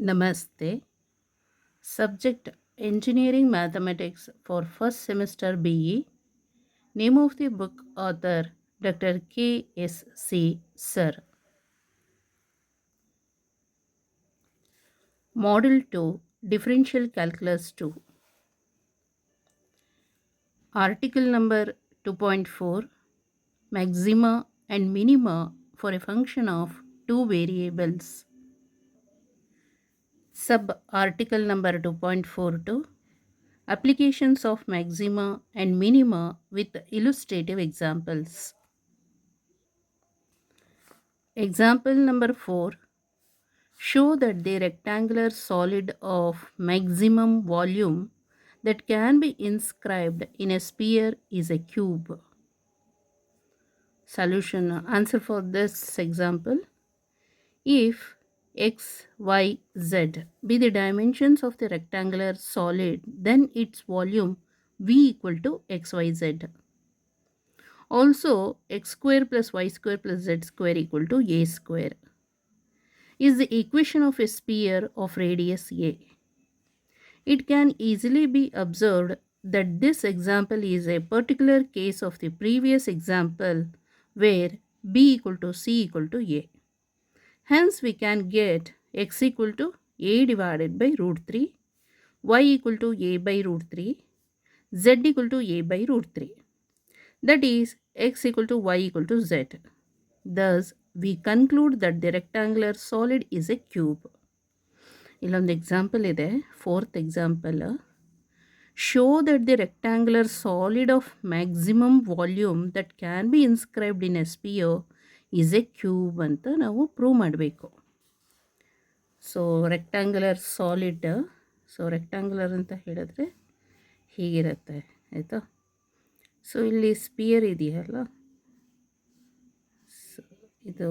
Namaste. Subject Engineering Mathematics for first semester BE. Name of the book author Dr. K.S.C. Sir. Model 2 Differential Calculus 2. Article number 2.4 Maxima and minima for a function of two variables. Sub article number 2.42 Applications of maxima and minima with illustrative examples. Example number 4. Show that the rectangular solid of maximum volume that can be inscribed in a sphere is a cube. Solution answer for this example. If x, y, z be the dimensions of the rectangular solid, then its volume v equal to x, y, z. Also, x square plus y square plus z square equal to a square is the equation of a sphere of radius a. It can easily be observed that this example is a particular case of the previous example where b equal to c equal to a. Hence, we can get x equal to a divided by root 3, y equal to a by root 3, z equal to a by root 3. That is, x equal to y equal to z. Thus, we conclude that the rectangular solid is a cube. ಇಲ್ಲೊಂದು example ಇದೆ, fourth example. Show that the rectangular solid of maximum volume that can be inscribed in S P O is a cube ಅಂತ ನಾವು prove ಮಾಡಬೇಕು. So rectangular solid, so rectangular ಅಂತ ಹೇಳಿದ್ರೆ ಹೀಗಿರುತ್ತೆ, ಆಯಿತಾ. So ಇಲ್ಲಿ ಸ್ಪಿಯರ್ ಇದೆಯಲ್ಲ, ಇದು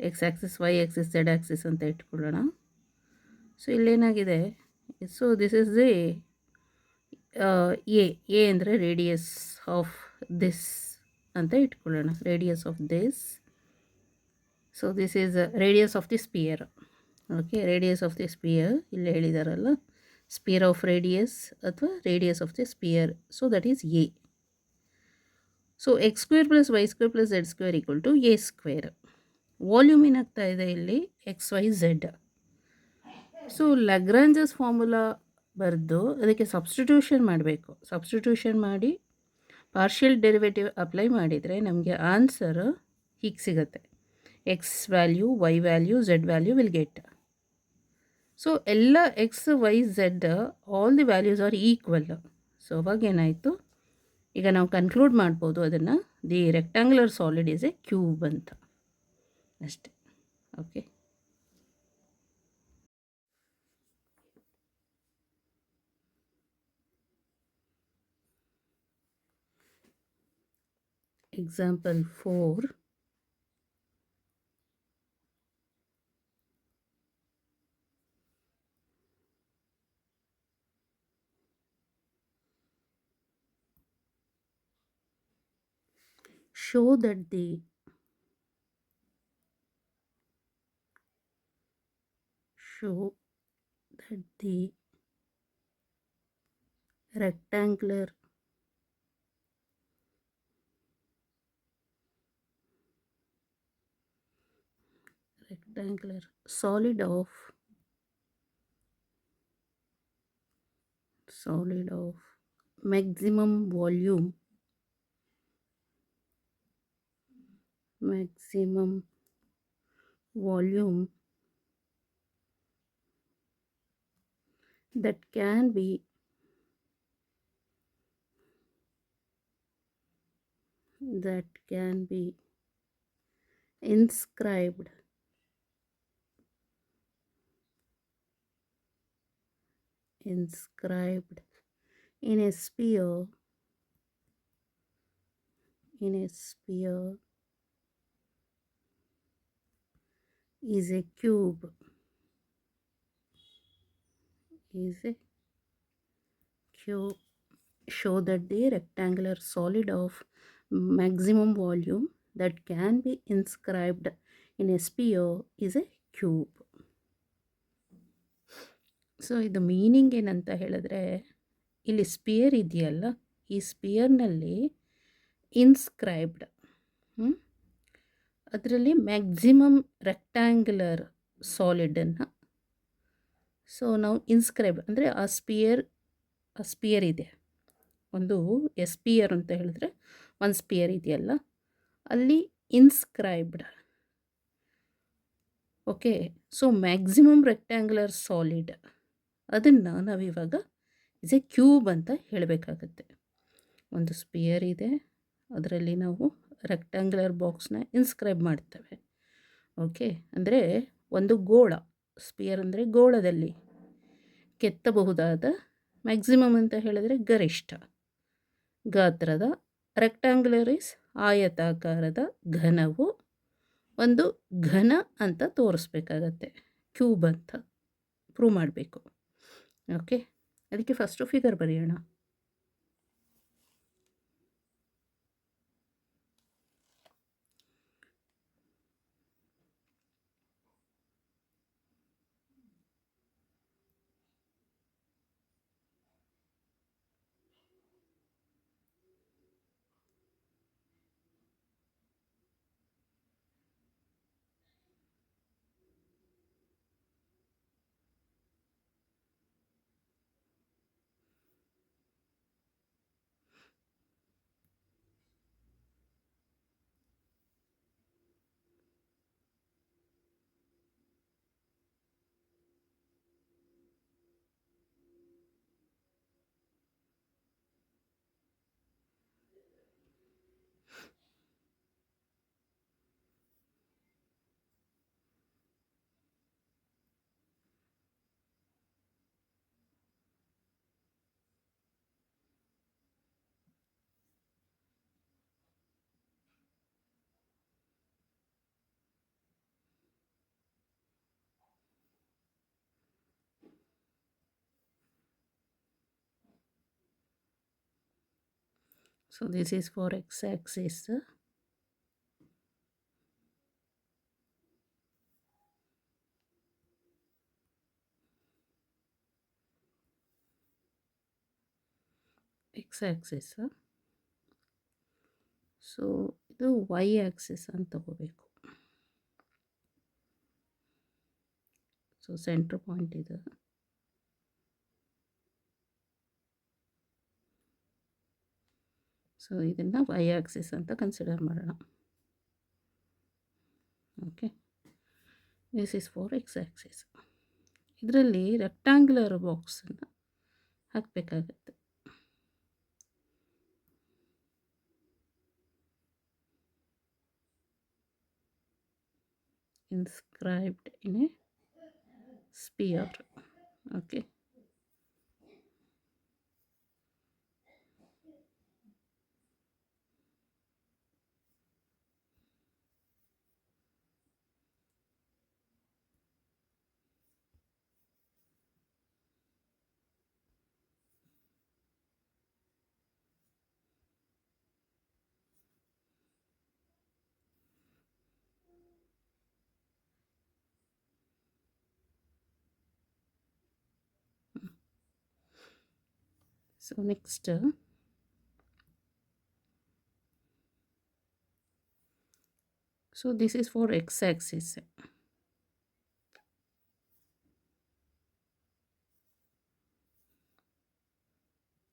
x axis, y axis, z axis ಅಂತ ಇಟ್ಕೊಳ್ಳೋಣ. ಸೊ ಇಲ್ಲೇನಾಗಿದೆ, so this is the a ಅಂದರೆ ರೇಡಿಯಸ್ ಆಫ್ ದಿಸ್ ಅಂತ ಇಟ್ಕೊಳ್ಳೋಣ, radius of this. So this is radius of the sphere. Okay, radius of the sphere ಇಲ್ಲೇ ಹೇಳಿದಾರಲ್ಲ, ಸ್ಪಿಯರ್ ಆಫ್ ರೇಡಿಯಸ್ ಅಥವಾ radius of the sphere. So that is a. So x square plus y square plus z square equal to a square. Volume ಏನಾಗ್ತಾ ಇದೆ ಇಲ್ಲಿ, x y z. So Lagrange's formula ಬರೆದು ಅದಕ್ಕೆ substitution ಮಾಡಬೇಕು. Substitution ಮಾಡಿ partial derivative apply ಮಾಡಿದರೆ ನಮಗೆ answer ಹೀಗೆ ಸಿಗುತ್ತೆ. X value, y value, z value will get. So ಎಲ್ಲ x, y, z all the values are equal. So ಅವಾಗ ಏನಾಯಿತು, ಈಗ ನಾವು ಕನ್ಕ್ಲೂಡ್ ಮಾಡ್ಬೋದು ಅದನ್ನು, the rectangular solid is a cube ಅಂತ ಅಷ್ಟೆ. Okay. Example 4. Show that the rectangular solid of maximum volume that can be inscribed in a sphere is a cube. Show that the rectangular solid of maximum volume that can be inscribed in a sphere is a cube. So ಇದು meaning ಏನಂತ ಹೇಳಿದ್ರೆ, ಇಲ್ಲಿ sphere ಇದೆಯಲ್ಲ, ಈ ಸ್ಪಿಯರ್ನಲ್ಲಿ inscribed, ಅದರಲ್ಲಿ maximum rectangular ಸಾಲಿಡನ್ನು, so ನಾವು ಇನ್ಸ್ಕ್ರೈಬ್ ಅಂದರೆ ಆ ಸ್ಪಿಯರ್ ಇದೆ, ಒಂದು ಸ್ಪಿಯರ್ ಅಂತ ಹೇಳಿದ್ರೆ ಒಂದು ಸ್ಪಿಯರ್ ಇದೆಯಲ್ಲ, ಅಲ್ಲಿ inscribed. Okay, so maximum rectangular solid ಅದನ್ನು ನಾವಿವಾಗ ಇಸ್ ಎ ಕ್ಯೂಬ್ ಅಂತ ಹೇಳಬೇಕಾಗತ್ತೆ. ಒಂದು ಸ್ಪಿಯರ್ ಇದೆ, ಅದರಲ್ಲಿ ನಾವು ರೆಕ್ಟ್ಯಾಂಗ್ಯುಲರ್ ಬಾಕ್ಸ್ನ ಇನ್ಸ್ಕ್ರೈಬ್ ಮಾಡ್ತೇವೆ. ಓಕೆ, ಅಂದರೆ ಒಂದು ಗೋಳ, ಸ್ಪಿಯರ್ ಅಂದರೆ ಗೋಳದಲ್ಲಿ ಕೆತ್ತಬಹುದಾದ, ಮ್ಯಾಕ್ಸಿಮಮ್ ಅಂತ ಹೇಳಿದರೆ ಗರಿಷ್ಠ ಗಾತ್ರದ, ರೆಕ್ಟ್ಯಾಂಗ್ಯುಲರ್ ಇಸ್ ಆಯತಾಕಾರದ ಘನವು ಒಂದು ಘನ ಅಂತ ತೋರಿಸ್ಬೇಕಾಗತ್ತೆ, ಕ್ಯೂಬ್ ಅಂತ ಪ್ರೂವ್ ಮಾಡಬೇಕು. ಓಕೆ, ಅದಕ್ಕೆ ಫಸ್ಟು ಫಿಗರ್ ಬರೆಯೋಣ. So this is for x-axis. x-axis. So ಇದು y-axis ಅಂತ ತಗೋಬೇಕು. ಸೊ ಸೆಂಟ್ರ್ ಪಾಯಿಂಟ್ ಇದೆ. ಸೊ ಇದನ್ನು y-axis ಅಂತ ಕನ್ಸಿಡರ್ ಮಾಡೋಣ. Okay, this is for x-axis. ಇದರಲ್ಲಿ ರೆಕ್ಟ್ಯಾಂಗ್ಯುಲರ್ ಬಾಕ್ಸನ್ನು ಹಾಕಬೇಕಾಗತ್ತೆ. inscribed in a sphere. Okay, so next so this is for x-axis.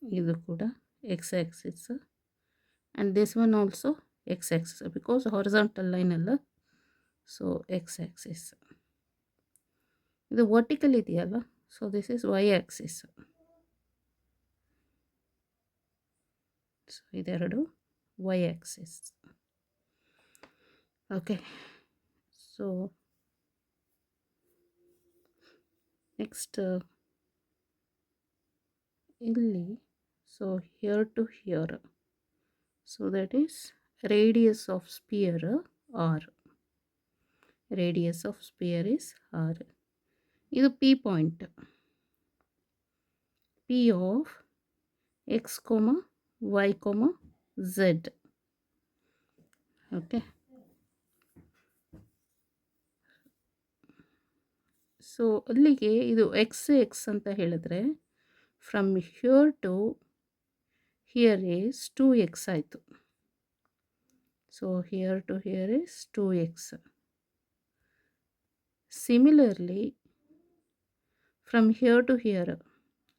ಇದು ಕೂಡ x-axis and this one also x-axis because horizontal line ಅಲ್ಲ, so x-axis. ಇದು vertical ಇದೆಯಲ್ಲ, so this is y-axis. So ಇದೆರಡು y-axis. Okay, so next ಇಲ್ಲಿ, so here to here, so that is radius of sphere r. Radius of sphere is r. ಇದು P point, P of x comma y, z. Okay, so ಅಲ್ಲಿಗೆ ಇದು x ಅಂತ ಹೇಳಿದ್ರೆ from here to here is 2x ಆಯಿತು. So here to here is 2x. Similarly, from here to here,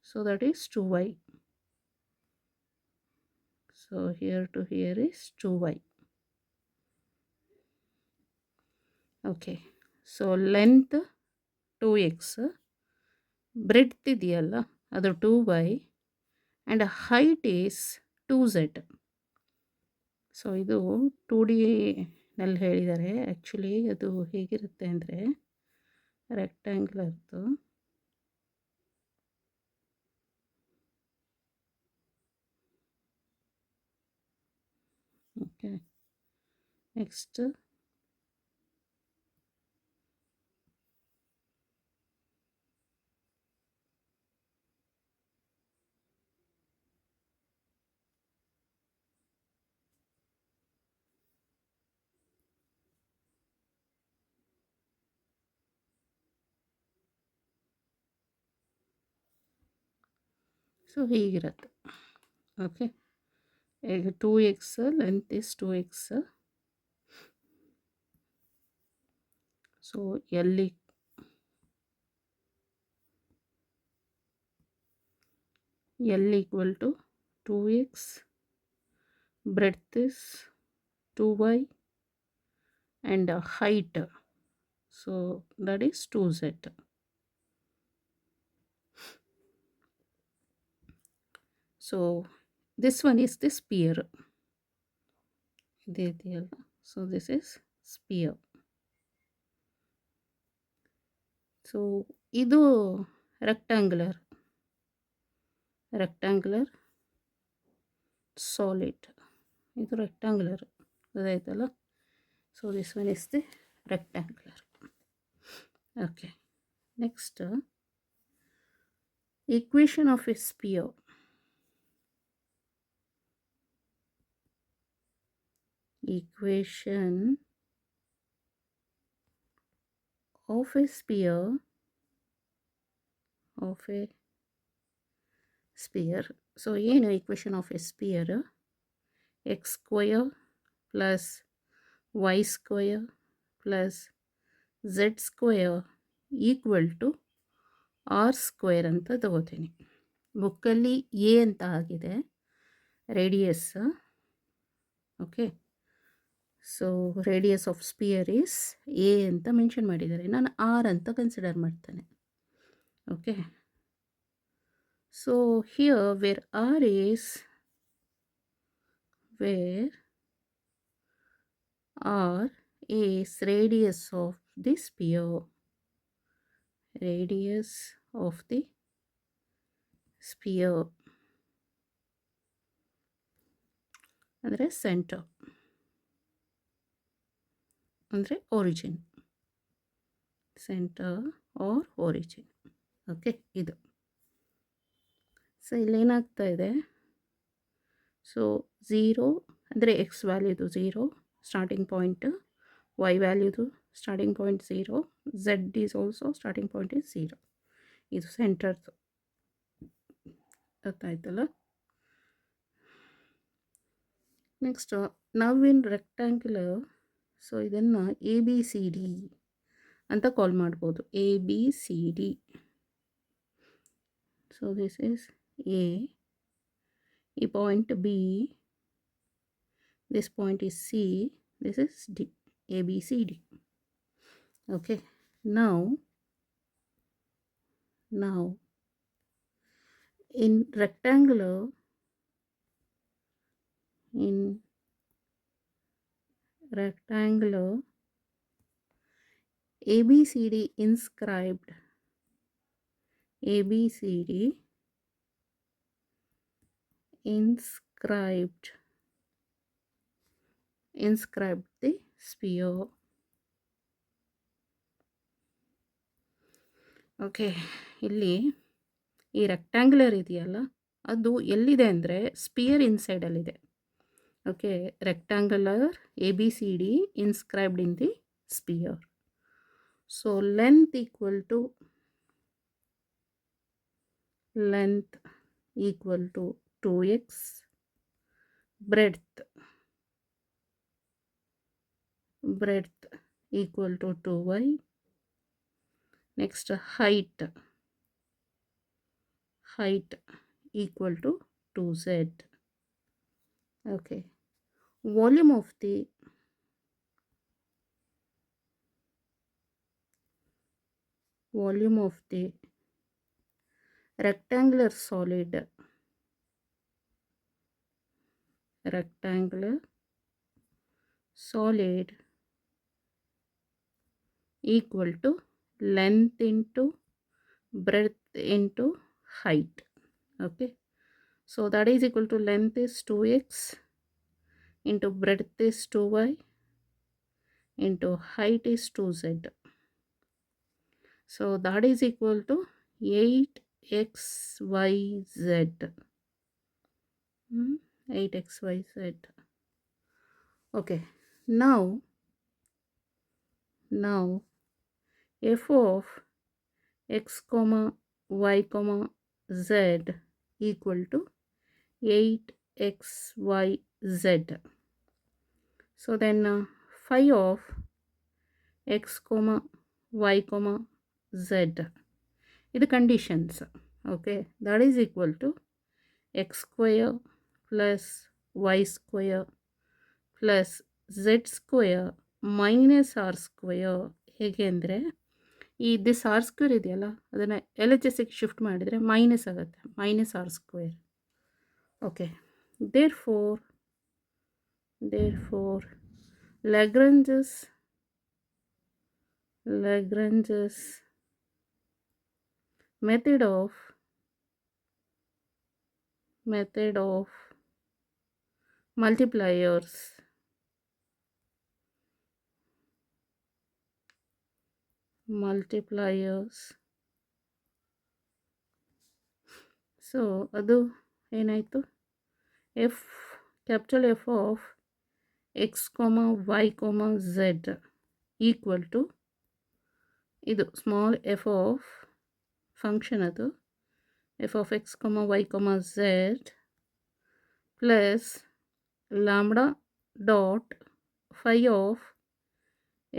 so that is 2y. So here to here is 2y. Okay, so length 2x, breadth ಇದೆಯಲ್ಲ ಅದು 2y and height is 2z. So ಇದು 2D ನಲ್ಲಿ ಹೇಳಿದ್ದಾರೆ. Actually ಅದು ಹೇಗಿರುತ್ತೆ ಅಂದರೆ ರೆಕ್ಟ್ಯಾಂಗ್ಯುಲರ್ದು. Okay, next so ಹೀಗಿರುತ್ತೆ. ಓಕೆ, ಈಗ 2x length is 2x. So ಎಲ್ಲಿ L equal to 2x, breadth is 2y and height, so that is 2z. So this one is the sphere. So this is sphere. So ಇದು rectangular solid. ಇದು rectangular ಅದಾಯ್ತಲ್ಲ. So this one is the rectangular. Okay, next equation of a sphere. Equation of a sphere So ಏನು equation of a sphere? x square plus y square plus z square equal to r square ಅಂತ ತಗೋತೀನಿ. ಬುಕ್ಕಲ್ಲಿ a ಅಂತ ಆಗಿದೆ radius. Okay, so radius of sphere is a ಅಂತ mention ಮಾಡಿದ್ದಾರೆ. ನಾನು r ಅಂತ ಕನ್ಸಿಡರ್ ಮಾಡ್ತೇನೆ. Okay, so here where r is radius of the sphere. Radius of the sphere ಅಂದರೆ ಸೆಂಟರ್ ಅಂದರೆ origin, centre r origin. Okay, ಇದು so ಇಲ್ಲೇನಾಗ್ತಾ ಇದೆ, ಸೊ 0 ಅಂದರೆ ಎಕ್ಸ್ ವ್ಯಾಲ್ಯೂದು 0 ಸ್ಟಾರ್ಟಿಂಗ್ ಪಾಯಿಂಟ್, y ವ್ಯಾಲ್ಯೂದು starting point 0, z is also starting point is 0. ಇದು ಸೆಂಟರ್ದು ಗೊತ್ತಾಯ್ತಲ್ಲ. ನೆಕ್ಸ್ಟ್ ನಾವು ಇನ್ ರೆಕ್ಟ್ಯಾಂಗ್ಯುಲರ್, ಸೊ ಇದನ್ನು ಎ ಬಿ ಸಿ ಡಿ ಅಂತ ಕಾಲ್ ಮಾಡ್ಬೋದು. A B C D. So this is A, ಈ point B, this point is C, this is D, A, B, C, D. Okay, now in rectangular, ABCD inscribed the sphere. Okay, ಇಲ್ಲಿ ಈ rectangular ಇದೆಯಲ್ಲ ಅದು ಎಲ್ಲಿದೆ ಅಂದರೆ sphere ಇನ್ಸೈಡಲ್ಲಿದೆ. Okay, rectangular A B C D inscribed in the sphere. So length equal to length equal to 2x, breadth equal to 2y. Next, height equal to 2z. Okay. Volume of the rectangular solid equal to length into breadth into height. Okay, so that is equal to length is 2x into breadth is 2y into height is 2z. So that is equal to 8xyz. 8xyz. Okay, now f of x comma y comma z equal to 8xyz. So then phi of x comma y comma z, ಇದು conditions. Okay, that is equal to x square plus y square plus z square minus r square. ಹೇಗೆ ಅಂದರೆ ಈ this are square ಇದೆಯಲ್ಲ ಅದನ್ನು L H ಎಸ್ಸಿಗೆ shift ಮಾಡಿದರೆ minus ಆಗುತ್ತೆ, minus r square. Okay, therefore Lagrange's method of multipliers so ಅದು ಏನಾಯಿತು, capital F of x comma y comma z equal to ಇದು ಸ್ಮಾಲ್ ಎಫ್ ಆಫ್ ಫಂಕ್ಷನ್, ಅದು f of x comma y comma z plus lambda dot phi of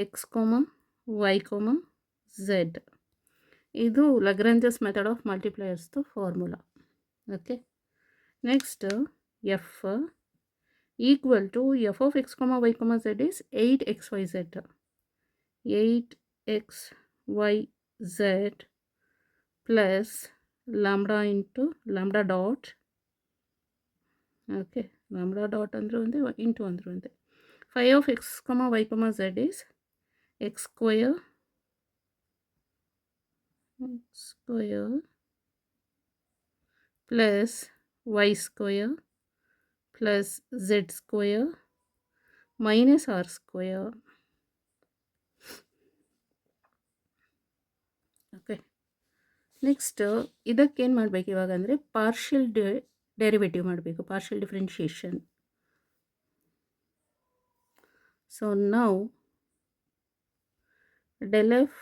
x comma y comma z. ಇದು Lagrange's method of ಮಲ್ಟಿಪ್ಲೈಯರ್ಸ್ದು formula. Okay, next F equal to F of x comma y comma z is 8xyz. 8xyz plus lambda into lambda dot. Okay, lambda dot ಅಂದರೆ ಒಂದೇ, into ಅಂದರೆ ಒಂದೇ. Phi of x comma y comma z is x square plus y square plus z square minus r square. Okay, next ಇದಕ್ಕೇನು ಮಾಡಬೇಕು ಇವಾಗ ಅಂದರೆ partial derivative ಮಾಡಬೇಕು, partial differentiation. So now del f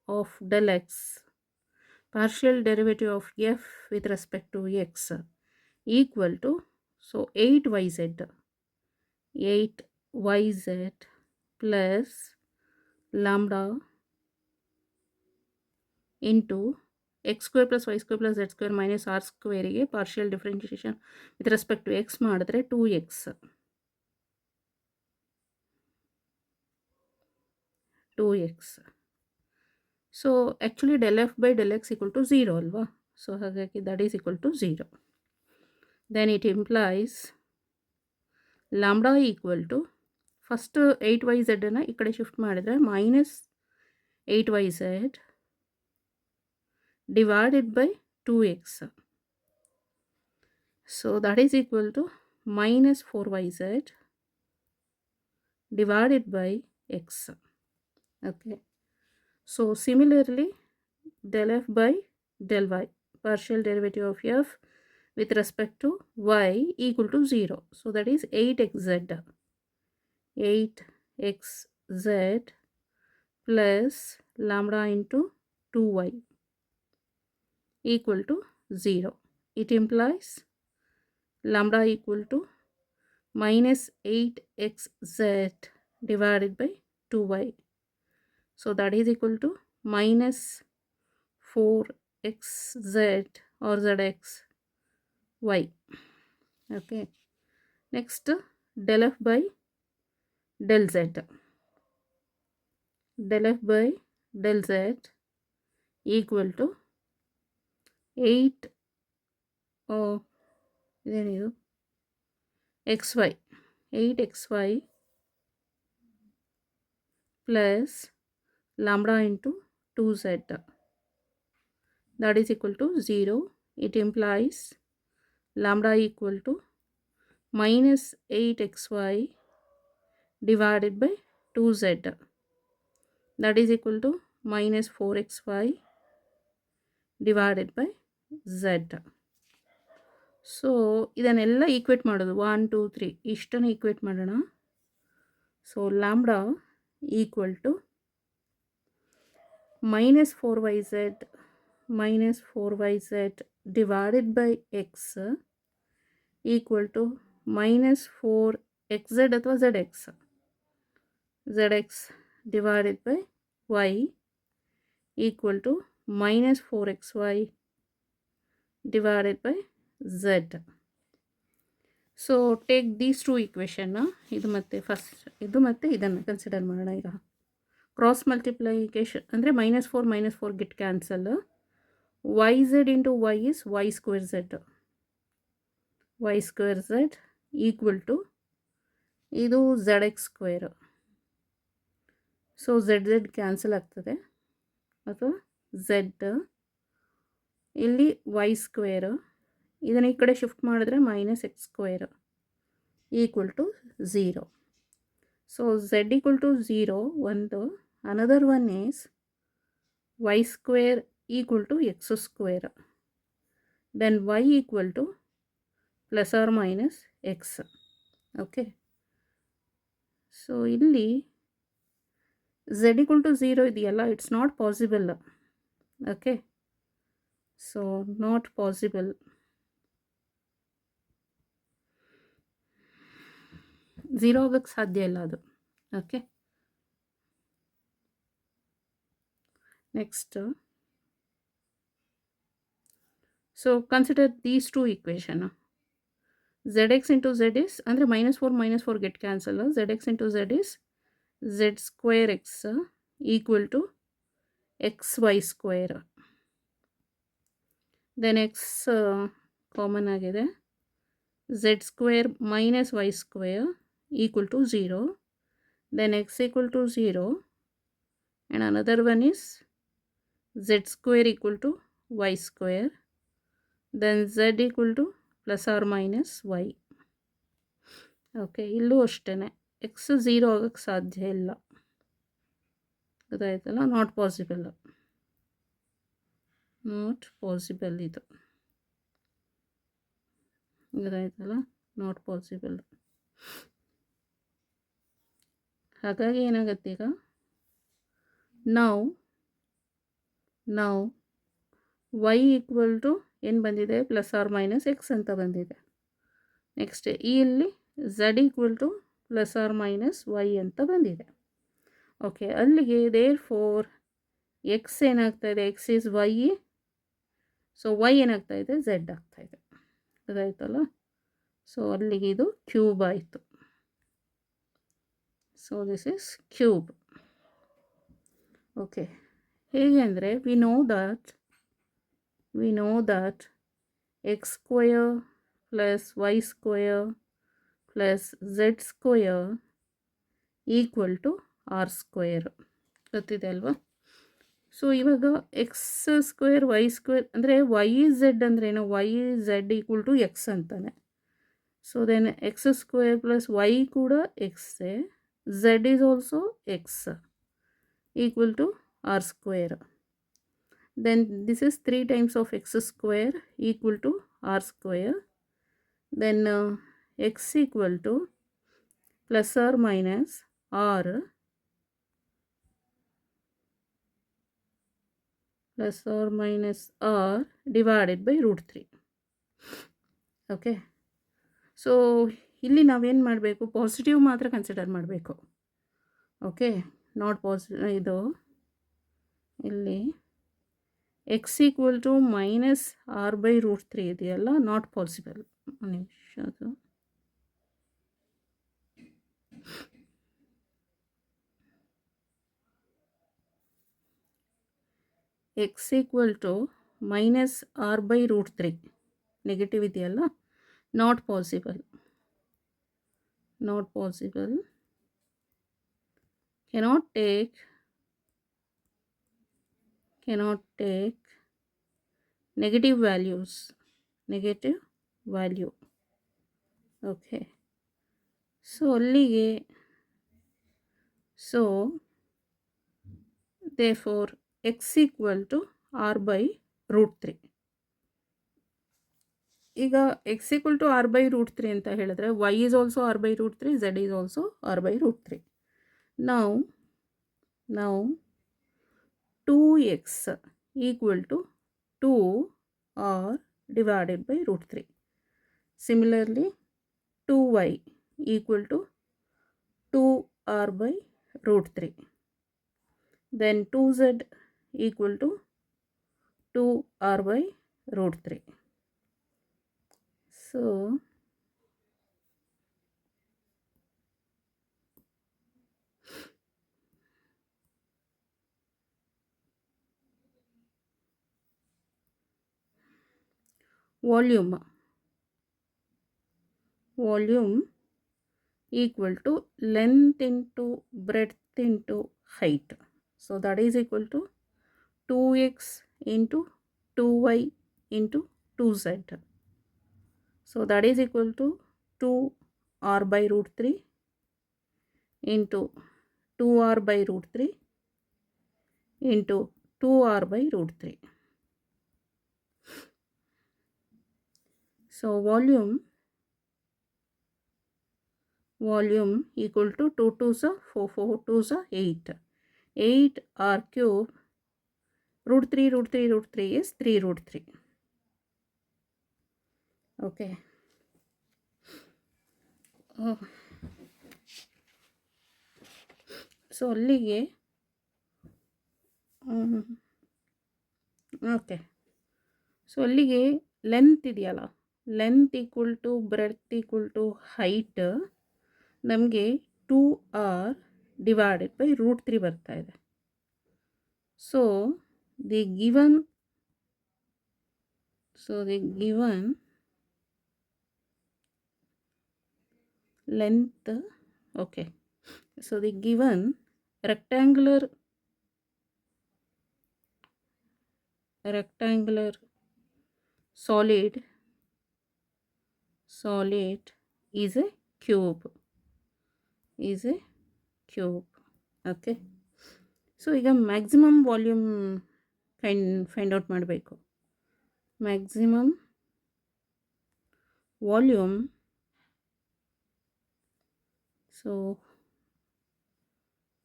of del x, partial derivative of f with respect to x equal to, so 8yz plus lambda into x square plus y square plus z square minus r square ಗೆ partial differentiation with respect to x ಮಾಡಿದ್ರೆ 2x. So actually del f by del x equal to 0 ಅಲ್ವಾ, so ಹಾಗಾಗಿ that is equal to 0. Then it implies lambda equal to, first 8yz ಅನ್ನು ಈ ಕಡೆ shift ಮಾಡಿದರೆ minus 8yz divided by 2x. So that is equal to minus 4yz divided by x. Okay, so similarly del f by del y, partial derivative of f with respect to y equal to 0. So that is 8xz plus lambda into 2y equal to 0. It implies lambda equal to minus 8xz divided by 2y. So that is equal to minus 4xz or zx y. Okay. Next, del f by del z. Del f by del z equal to 8 ಇದೇನಿದು xy 8xy plus lambda into 2z, that is equal to 0. It implies lambda equal to minus 8xy divided by 2z, that is equal to minus 4xy divided by z. So ಇದನ್ನೆಲ್ಲ equate ಮಾಡೋದು 1 2 3 ಇಷ್ಟನ್ನು equate ಮಾಡೋಣ. So lambda equal to minus 4yz divided by x equal to minus 4xz ಅಥವಾ zx divided by y equal to minus 4xy divided by z. So take these two equation, ಇದು ಮತ್ತೆ first ಇದು ಮತ್ತೆ ಇದನ್ನು consider ಮಾಡೋಣ. ಈಗ cross multiplication ಅಂದರೆ -4 get cancel. yz into y is y square z equal to ಇದು zx square. So z cancel ಆಗ್ತದೆ ಅಥವಾ z ಇಲ್ಲಿ y ಸ್ಕ್ವೇರ್, ಇದನ್ನು ಈ ಕಡೆ ಶಿಫ್ಟ್ ಮಾಡಿದ್ರೆ minus x square equal to 0. So z equal to 0 ಒಂದು. Another one is y square equal to x square, then y equal to plus R minus x. Okay, so ಇಲ್ಲಿ z equal to 0 ಇದೆಯಲ್ಲ, it's not possible. Okay, so not possible. 0 ಆಗೋಕ್ಕೆ ಸಾಧ್ಯ ಇಲ್ಲ ಅದು. Okay, next, so consider these two equation. zx into z is ಅಂದರೆ -4 get cancel. zx into z is z square x equal to xy square. Then x common ಆಗಿದೆ, z square minus y square equal to 0, then x equal to 0, and another one is z square equal to y square, then z equal to plus or minus y. Okay, ಇಲ್ಲೂ ಅಷ್ಟೇ X 0 ಆಗೋಕ್ಕೆ ಸಾಧ್ಯ ಇಲ್ಲ, ಗೊತ್ತಾಯ್ತಲ್ಲ. Not possible ಇದು, ಗೊತ್ತಾಯ್ತಲ್ಲ, not possible. ಹಾಗಾಗಿ ಏನಾಗುತ್ತೆ ಈಗ, ನಾವು y ಈಕ್ವಲ್ ಟು ಏನು ಬಂದಿದೆ, ಪ್ಲಸ್ ಆರ್ ಮೈನಸ್ ಎಕ್ಸ್ ಅಂತ ಬಂದಿದೆ. ನೆಕ್ಸ್ಟ್ ಇಲ್ಲಿ z equal to plus R minus y ಅಂತ ಬಂದಿದೆ. ಓಕೆ, ಅಲ್ಲಿಗೆ ದೇರ್ ಫೋರ್ ಎಕ್ಸ್ ಏನಾಗ್ತಾಯಿದೆ, x is y, so y ಏನಾಗ್ತಾಯಿದೆ, z ಆಗ್ತಾಯಿದೆ, ಅದಾಯ್ತಲ್ಲ. ಸೊ ಅಲ್ಲಿಗೆ ಇದು ಕ್ಯೂಬ್ ಆಯಿತು. So this is cube. Okay, ಹೇಗೆ ಅಂದರೆ we know that x square plus y square plus z square equal to r square, ಗೊತ್ತಿದೆ ಅಲ್ವಾ. ಸೊ ಇವಾಗ ಎಕ್ಸ್ ಸ್ಕ್ವೇರ್ ವೈ ಸ್ಕ್ವೇರ್ ಅಂದರೆ ವೈ ಝೆಡ್ ಅಂದ್ರೇನು, y z equal to X ಅಂತಾನೆ. So then x square plus y ಕೂಡ ಎಕ್ಸೇ, z is also x equal to r square. Then this is 3 times of x square equal to r square. Then x equal to plus or minus r plus or minus r divided by root 3. Okay, so ಇಲ್ಲಿ ನಾವೇನು ಮಾಡಬೇಕು, positive ಮಾತ್ರ consider ಮಾಡಬೇಕು. Okay, not ಇದು ಇಲ್ಲಿ x equal to minus r by root 3 ಇದೆಯಲ್ಲ, not possible. ನಿಮಿಷ, ಅದು x equal to minus r by root 3 negative ಇದೆಯಲ್ಲ, not possible. Not possible. cannot take negative values, negative value. Okay, so ಅಲ್ಲಿಗೆ, so therefore x equal to r by root 3. ಈಗ x equal to r by root 3 ಅಂತ ಹೇಳಿದ್ರೆ y is also r by root 3, z is also r by root 3. Now 2x equal to 2r divided by root 3. Similarly 2y equal to 2r by root 3. Then 2z equal to 2r by root 3. So volume equal to length into breadth into height. So that is equal to 2x into 2y into 2z. So that is equal to 2r by root 3 into 2r by root 3 into 2r by root 3. So volume equal to 2 2s are 4, 4 2s are 8. 8 r cube root 3 is 3 root 3. Okay. So ಅಲ್ಲಿಗೆ okay, so ಅಲ್ಲಿಗೆ length ಇದೆಯಲ್ಲ, length equal to breadth equal to height ನಮಗೆ 2r divided by root 3 ಬರ್ತಾ ಇದೆ. So the given length, okay, so the given rectangular solid is a cube. Okay, so ಈಗ maximum volume find out ಮಾಡಬೇಕು. Maximum volume, so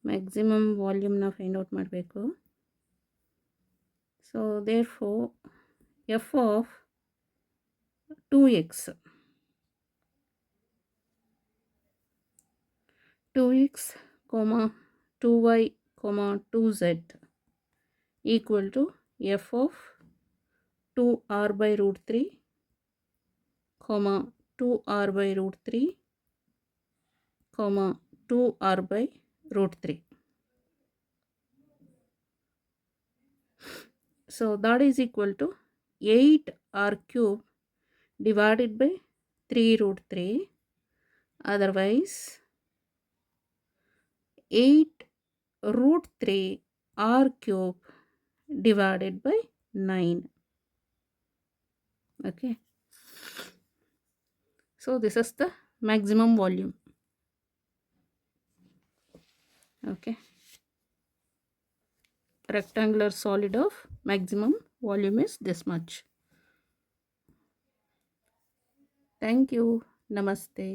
maximum ವಾಲ್ಯೂಮ್ನ find out ಮಾಡಬೇಕು. So therefore f of 2x comma 2y comma 2z equal to f of 2r by root 3 comma 2r by root 3 comma 2r by root 3. So that is equal to 8r cube divided by 3 root 3. Otherwise 8 root 3 r cube divided by 9. Okay, so this is the maximum volume. Okay, rectangular solid of maximum volume is this much. Thank you. Namaste.